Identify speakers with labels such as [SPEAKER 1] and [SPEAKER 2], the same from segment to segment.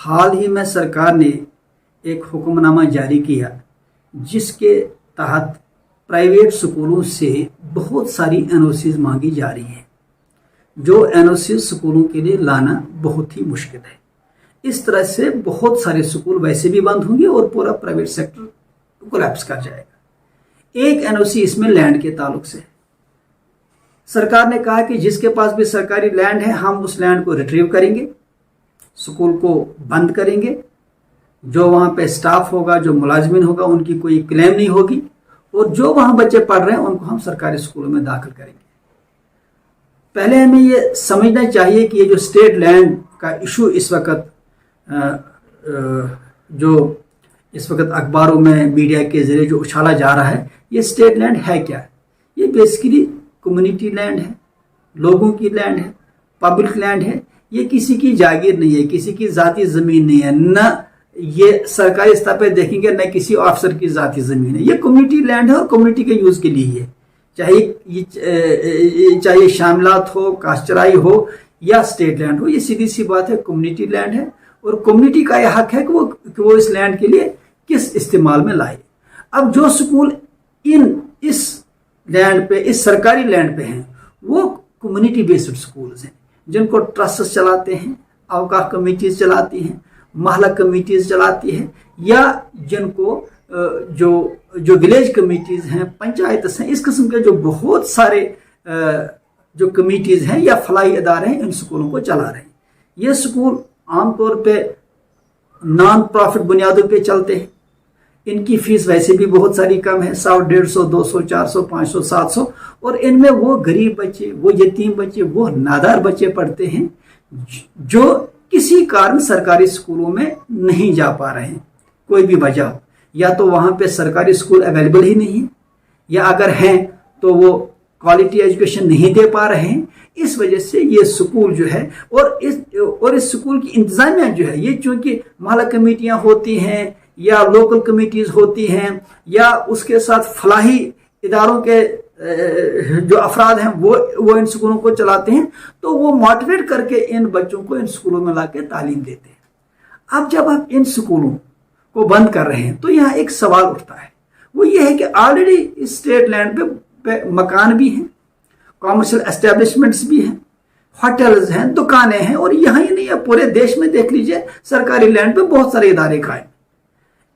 [SPEAKER 1] हाल ही में सरकार ने एक हुक्मनामा जारी किया जिसके तहत प्राइवेट स्कूलों से बहुत सारी एनओसीज मांगी जा रही हैं, जो एनओसी स्कूलों के लिए लाना बहुत ही मुश्किल है। इस तरह से बहुत सारे स्कूल वैसे भी बंद होंगे और पूरा प्राइवेट सेक्टर कोलैप्स कर जाएगा। एक एनओसी इसमें लैंड के ताल्लुक से सरकार ने कहा कि जिसके पास भी सरकारी लैंड है हम उस लैंड को रिट्रीव करेंगे, स्कूल को बंद करेंगे, जो वहाँ पे स्टाफ होगा, जो मुलाजमिन होगा, उनकी कोई क्लेम नहीं होगी और जो वहाँ बच्चे पढ़ रहे हैं उनको हम सरकारी स्कूलों में दाखिल करेंगे। पहले हमें ये समझना चाहिए कि ये जो स्टेट लैंड का इशू इस वक्त अखबारों में मीडिया के जरिए जो उछाला जा रहा है, ये स्टेट लैंड है क्या? ये बेसिकली कम्युनिटी लैंड है, लोगों की लैंड है, पब्लिक लैंड है। ये किसी की जागीर नहीं है, किसी की जाती ज़मीन नहीं है, न ये सरकारी स्तर पे देखेंगे न किसी ऑफिसर की जाती ज़मीन है। ये कम्युनिटी लैंड है और कम्युनिटी के यूज़ के लिए ही है, चाहे शामिलात हो, काश्तराई हो या स्टेट लैंड हो। ये सीधी सी बात है, कम्युनिटी लैंड है और कम्युनिटी का यह हक है कि वो इस लैंड के लिए किस इस्तेमाल में लाए। अब जो स्कूल इस लैंड पे, इस सरकारी लैंड पे हैं, वो कम्युनिटी बेस्ड स्कूल्स हैं जिनको ट्रस्ट चलाते हैं, अवकाफ कमेटीज चलाती हैं, महला कमेटीज चलाती हैं, या जिनको जो विलेज कमेटीज हैं, पंचायत हैं, इस किस्म के जो बहुत सारे जो कमेटीज हैं या फलाही इदारे हैं, इन स्कूलों को चला रहे हैं। ये स्कूल आमतौर पे नॉन प्रॉफिट बुनियादों पे चलते हैं। इनकी फीस वैसे भी बहुत सारी कम है, 100, 150, 200, 400, 500, 700, और इनमें वो गरीब बच्चे, वो यतीम बच्चे, वो नादार बच्चे पढ़ते हैं जो किसी कारण सरकारी स्कूलों में नहीं जा पा रहे हैं। कोई भी वजह हो, या तो वहाँ पे सरकारी स्कूल अवेलेबल ही नहीं है, या अगर हैं तो वो क्वालिटी एजुकेशन नहीं दे पा रहे हैं। इस वजह से ये स्कूल जो है और इस स्कूल की इंतजामिया जो है, ये चूंकि महला कमेटियाँ होती हैं या लोकल कमेटीज होती हैं या उसके साथ फलाही इदारों के जो अफराद हैं वो इन स्कूलों को चलाते हैं, तो वो मोटिवेट करके इन बच्चों को इन स्कूलों में लाके तालीम देते हैं। अब जब आप इन स्कूलों को बंद कर रहे हैं तो यहाँ एक सवाल उठता है, वो ये है कि ऑलरेडी इस स्टेट लैंड पे मकान भी हैं, कॉमर्शियल एस्टेब्लिशमेंट्स भी हैं, होटल्स हैं, दुकानें हैं, और यहाँ ही नहीं है, पूरे देश में देख लीजिए सरकारी लैंड पे बहुत सारे इदारे कायम।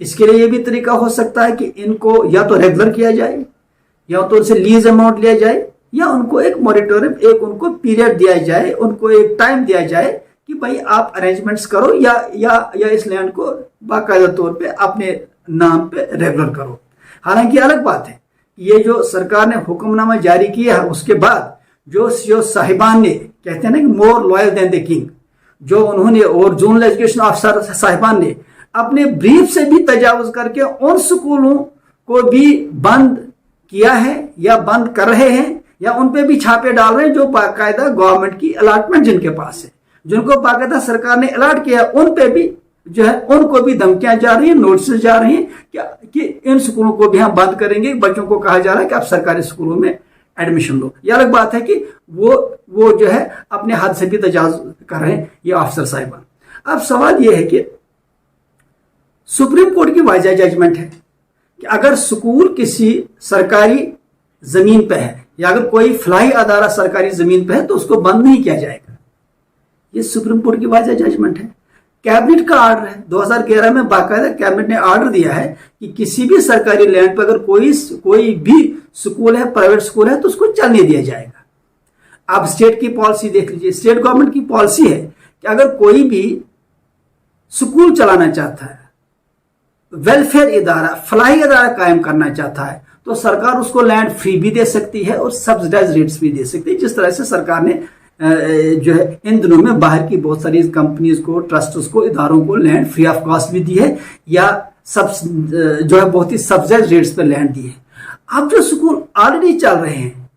[SPEAKER 1] इसके लिए ये भी तरीका हो सकता है कि इनको या तो रेगुलर किया जाए, या तो उनसे लीज अमाउंट लिया जाए, या उनको एक मॉरिटोरियम, एक उनको पीरियड दिया जाए, उनको एक टाइम दिया जाए कि भाई आप अरेंजमेंट्स करो या इस लैंड को बाकायदा तौर पे अपने नाम पे रेगुलर करो। हालांकि अलग बात है, ये जो सरकार ने हुक्मनामा जारी किया है उसके बाद जो साहिबान ने, कहते हैं ना कि more loyal than the king, जो उन्होंने और जोनल एजुकेशन ऑफिसर साहिबान ने अपने ब्रीफ से भी तजावुज करके उन स्कूलों को भी बंद किया है या बंद कर रहे हैं, या उन पे भी छापे डाल रहे हैं जो बाकायदा गवर्नमेंट की अलॉटमेंट जिनके पास है, जिनको बाकायदा सरकार ने अलॉट किया, उन पे भी जो है उनको भी धमकियां जा रही हैं, नोटिस जा रही हैं कि इन स्कूलों को भी हम बंद करेंगे। बच्चों को कहा जा रहा है कि आप सरकारी स्कूलों में एडमिशन लो। यह अलग बात है कि वो जो है अपने हद से भी तजावुज कर रहे हैं ये ऑफिसर साहिबान। अब सवाल ये है कि सुप्रीम कोर्ट की वाज़ह जजमेंट है कि अगर स्कूल किसी सरकारी जमीन पे है या अगर कोई फलाही अदारा सरकारी जमीन पे है तो उसको बंद नहीं किया जाएगा। ये सुप्रीम कोर्ट की वाज़ह जजमेंट है। कैबिनेट का ऑर्डर है, 2011 में बाकायदा कैबिनेट ने ऑर्डर दिया है कि किसी भी सरकारी लैंड पर अगर कोई भी स्कूल है, प्राइवेट स्कूल है, तो उसको चलने दिया जाएगा। अब स्टेट की पॉलिसी देख लीजिए, स्टेट गवर्नमेंट की पॉलिसी है कि अगर कोई भी स्कूल चलाना चाहता है, वेलफेयर इदारा, फलाही इदारा कायम करना चाहता है, तो सरकार उसको लैंड फ्री भी दे सकती है और सब्सिडाइज रेट्स भी दे सकती है, जिस तरह से सरकार ने जो है इन दिनों में बाहर की बहुत सारी कंपनीज को, ट्रस्ट्स को, इदारों को लैंड फ्री ऑफ कॉस्ट भी दी है, या जो है बहुत ही सब्सिडाइज रेट्स पर लैंड दी है। अब जो स्कूल ऑलरेडी चल रहे हैं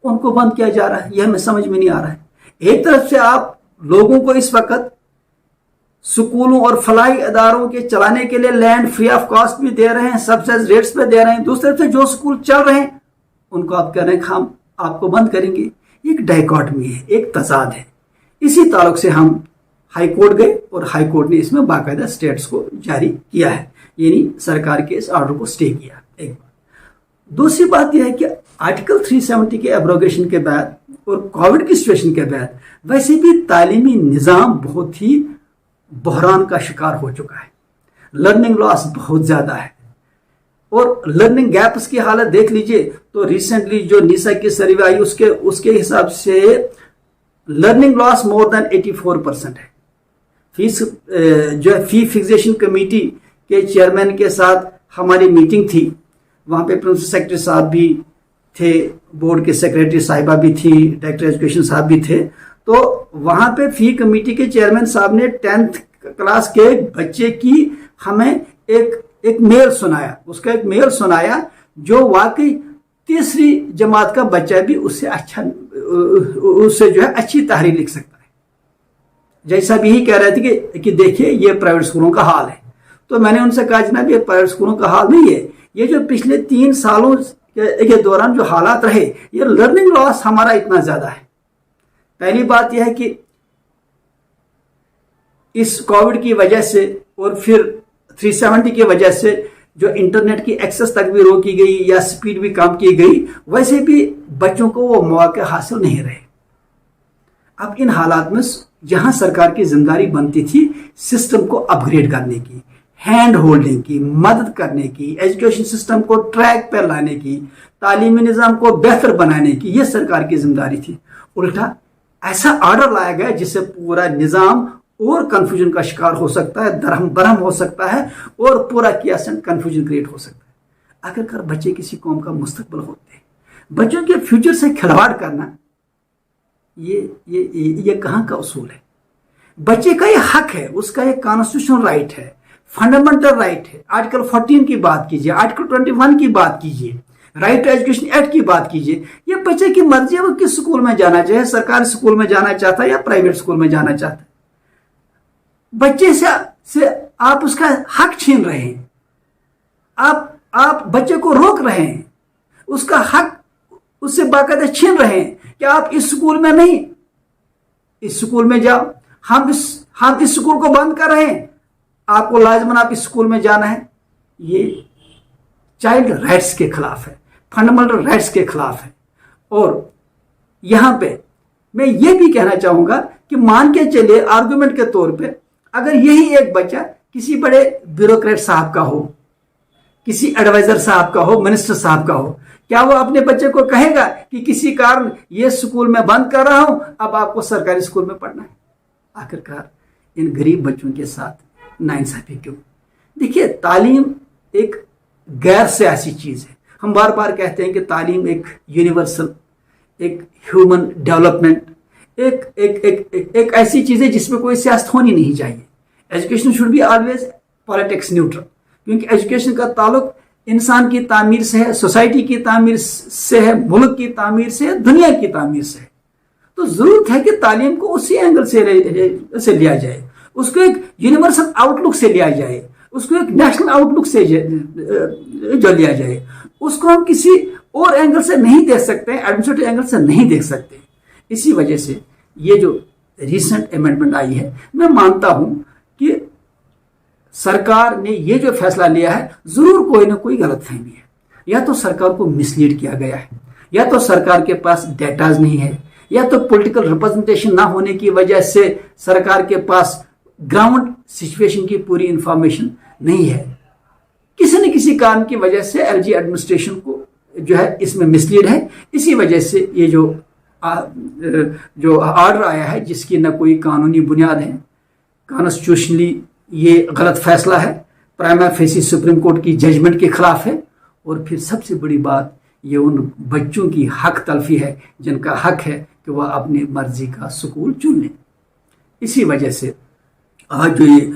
[SPEAKER 1] उनको बंद किया जा रहा है, यह हमें समझ में नहीं आ रहा है। एक तरफ से आप लोगों को इस वक्त स्कूलों और फलाही इदारों के चलाने के लिए लैंड फ्री ऑफ कॉस्ट भी दे रहे हैं, सब्सिडाइज रेट्स पे दे रहे हैं, दूसरी तरफ से जो स्कूल चल रहे हैं उनको आप कह रहे हैं हम आपको बंद करेंगे। एक डाइकॉटमी है, एक तजाद है। इसी ताल्लुक से हम हाई कोर्ट गए और हाई कोर्ट ने इसमें बाकायदा स्टेट्स को जारी किया है, यानी सरकार के इस ऑर्डर को स्टे किया। एक बात। दूसरी बात यह है कि आर्टिकल 370 के एब्रोगेशन के बाद और कोविड की सिचुएशन के बाद वैसे भी तालीमी निज़ाम बहुत ही बहरान का शिकार हो चुका है। लर्निंग लॉस बहुत ज़्यादा है और लर्निंग गैप्स की हालत देख लीजिए तो रिसेंटली जो नीसा की सर्वे आई उसके हिसाब से लर्निंग लॉस मोर देन 84% है। फीस जो है फी फिक्सेशन कमेटी के चेयरमैन के साथ हमारी मीटिंग थी, वहाँ पे प्रिंसिपल सेक्रेटरी साहब भी थे, बोर्ड के सेक्रेटरी साहिबा भी थी, डायरेक्टर एजुकेशन साहब भी थे। तो वहाँ पे फी कमेटी के चेयरमैन साहब ने 10th क्लास के बच्चे की हमें एक मेल सुनाया, उसका एक मेल सुनाया जो वाकई तीसरी जमात का बच्चा भी उससे जो है अच्छी तहरीर लिख सकता है। जैसा भी ही कह रहे थे कि देखिए ये प्राइवेट स्कूलों का हाल है। तो मैंने उनसे कहा जनाब ये प्राइवेट स्कूलों का हाल नहीं है, ये जो पिछले 3 सालों के दौरान जो हालात रहे, ये लर्निंग लॉस हमारा इतना ज्यादा है। पहली बात यह है कि इस कोविड की वजह से और फिर 370 की वजह से जो इंटरनेट की एक्सेस तक भी रोकी गई या स्पीड भी कम की गई, वैसे भी बच्चों को वो मौके हासिल नहीं रहे। अब इन हालात में जहां सरकार की जिम्मेदारी बनती थी सिस्टम को अपग्रेड करने की, हैंड होल्डिंग की, मदद करने की, एजुकेशन सिस्टम को ट्रैक पर लाने की, तालीमी निज़ाम को बेहतर बनाने की, ये सरकार की जिम्मेदारी थी। उल्टा ऐसा ऑर्डर लाया गया जिससे पूरा निज़ाम और कंफ्यूजन का शिकार हो सकता है, दरहम बरहम हो सकता है और पूरा कियासन कंफ्यूजन क्रिएट हो सकता है। आखिरकार बच्चे किसी कौम का मुस्तकबिल होते हैं, बच्चों के फ्यूचर से खिलवाड़ करना ये कहाँ का उसूल है? बच्चे का ये हक है, उसका एक कॉन्स्टिट्यूशनल राइट है, फंडामेंटल राइट है। आर्टिकल 14 की बात कीजिए, आर्टिकल 21 की बात कीजिए, राइट टू एजुकेशन एक्ट की बात कीजिए। ये बच्चे की मर्जी है वो किस स्कूल में जाना चाहे, सरकारी स्कूल में जाना चाहता है या प्राइवेट स्कूल में जाना चाहता है। बच्चे से आप उसका हक छीन रहे हैं, आप बच्चे को रोक रहे हैं, उसका हक उससे बाकायदा छीन रहे हैं कि आप इस स्कूल में नहीं, इस स्कूल में जाओ, हम इस स्कूल को बंद कर रहे हैं, आपको लाजमन आप इस स्कूल में जाना है। ये चाइल्ड राइट्स के खिलाफ है, फंडामेंटल राइट्स के खिलाफ है। और यहां पे मैं ये भी कहना चाहूंगा कि मान के चलिए आर्गुमेंट के तौर पे अगर यही एक बच्चा किसी बड़े ब्यूरोक्रेट साहब का हो, किसी एडवाइजर साहब का हो, मिनिस्टर साहब का हो, क्या वो अपने बच्चे को कहेगा कि किसी कारण ये स्कूल में बंद कर रहा हूं, अब आपको सरकारी स्कूल में पढ़ना है? आखिरकार इन गरीब बच्चों के साथ नाइंसाफी क्यों? देखिए तालीम एक गैर सियासी चीज है। हम बार बार कहते हैं कि तालीम एक यूनिवर्सल, एक ह्यूमन डेवलपमेंट, एक ऐसी चीज है जिसमें कोई सियासत होनी नहीं चाहिए। Education should be always politics neutral, क्योंकि एजुकेशन का ताल्लुक इंसान की तामीर से है, सोसाइटी की तामीर से है, मुल्क की तामीर से है, दुनिया की तामीर से है। तो जरूरत है कि तालीम को उसी एंगल से लिया जाए, उसको एक यूनिवर्सल आउटलुक से लिया जाए, उसको एक नेशनल आउटलुक से जो लिया जाए। उसको हम किसी और एंगल से नहीं देख सकते, एडमिनिस्ट्रेटिव एंगल से नहीं देख सकते। इसी वजह से ये जो रिसेंट अमेंडमेंट आई है, मैं मानता हूं कि सरकार ने ये जो फैसला लिया है जरूर कोई ना कोई गलतफहमी है। या तो सरकार को मिसलीड किया गया है, या तो सरकार के पास डेटाज नहीं है, या तो पॉलिटिकल रिप्रेजेंटेशन ना होने की वजह से सरकार के पास ग्राउंड सिचुएशन की पूरी इंफॉर्मेशन नहीं है। किसी न किसी कारण की वजह से एलजी एडमिनिस्ट्रेशन को जो है इसमें मिसलीड है। इसी वजह से ये जो ऑर्डर आया है जिसकी न कोई कानूनी बुनियाद है, कॉन्स्टिट्यूशनली ये गलत फैसला है, प्राइमा फेसी सुप्रीम कोर्ट की जजमेंट के खिलाफ है। और फिर सबसे बड़ी बात ये उन बच्चों की हक तलफी है जिनका हक है कि वह अपनी मर्जी का स्कूल चुन लें। इसी वजह से आज जो ये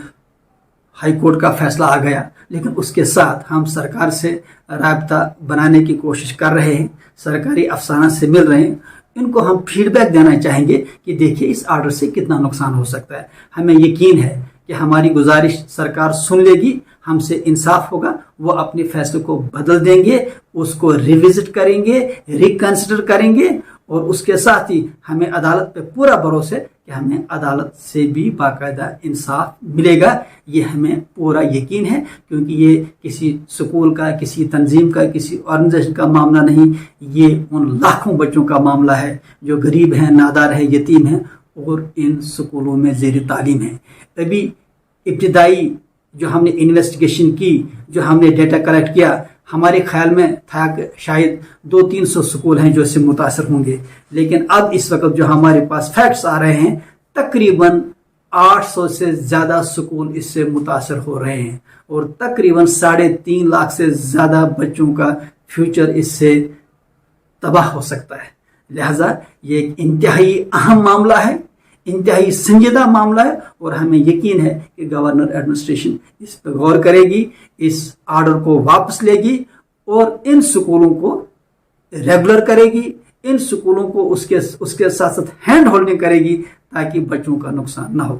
[SPEAKER 1] हाई कोर्ट का फैसला आ गया, लेकिन उसके साथ हम सरकार से राब्ता बनाने की कोशिश कर रहे हैं, सरकारी अफसरान से मिल रहे हैं। इनको हम फीडबैक देना चाहेंगे कि देखिए इस ऑर्डर से कितना नुकसान हो सकता है। हमें यकीन है कि हमारी गुजारिश सरकार सुन लेगी, हमसे इंसाफ होगा, वो अपने फैसले को बदल देंगे, उसको रिविजिट करेंगे, रिकंसिडर करेंगे। और उसके साथ ही हमें अदालत पे पूरा भरोसा है कि کہ ہمیں عدالت سے بھی باقاعدہ انصاف ملے گا، یہ ہمیں پورا یقین ہے، کیونکہ یہ کسی سکول کا، کسی تنظیم کا، کسی آرگنائزیشن کا معاملہ نہیں، یہ ان لاکھوں بچوں کا معاملہ ہے جو غریب ہیں، نادار ہیں، یتیم ہیں اور ان سکولوں میں زیر تعلیم ہیں۔ ابھی ابتدائی جو ہم نے انویسٹیگیشن کی، جو ہم نے ڈیٹا کلیکٹ کیا، ہمارے خیال میں تھا کہ شاید 200-300 سکول ہیں جو اس سے متاثر ہوں گے، لیکن اب اس وقت جو ہمارے پاس فیکٹس آ رہے ہیں تقریباً 800 سے زیادہ سکول اس سے متاثر ہو رہے ہیں، اور تقریباً 3.5 لاکھ سے زیادہ بچوں کا فیوچر اس سے تباہ ہو سکتا ہے۔ لہذا یہ ایک انتہائی اہم معاملہ ہے، انتہائی سنجیدہ معاملہ ہے، اور ہمیں یقین ہے کہ گورنر ایڈمنسٹریشن اس پہ غور کرے گی، اس آرڈر کو واپس لے گی اور ان سکولوں کو ریگولر کرے گی، ان سکولوں کو اس کے ساتھ ساتھ ہینڈ ہولڈنگ کرے گی تاکہ بچوں کا نقصان نہ ہو۔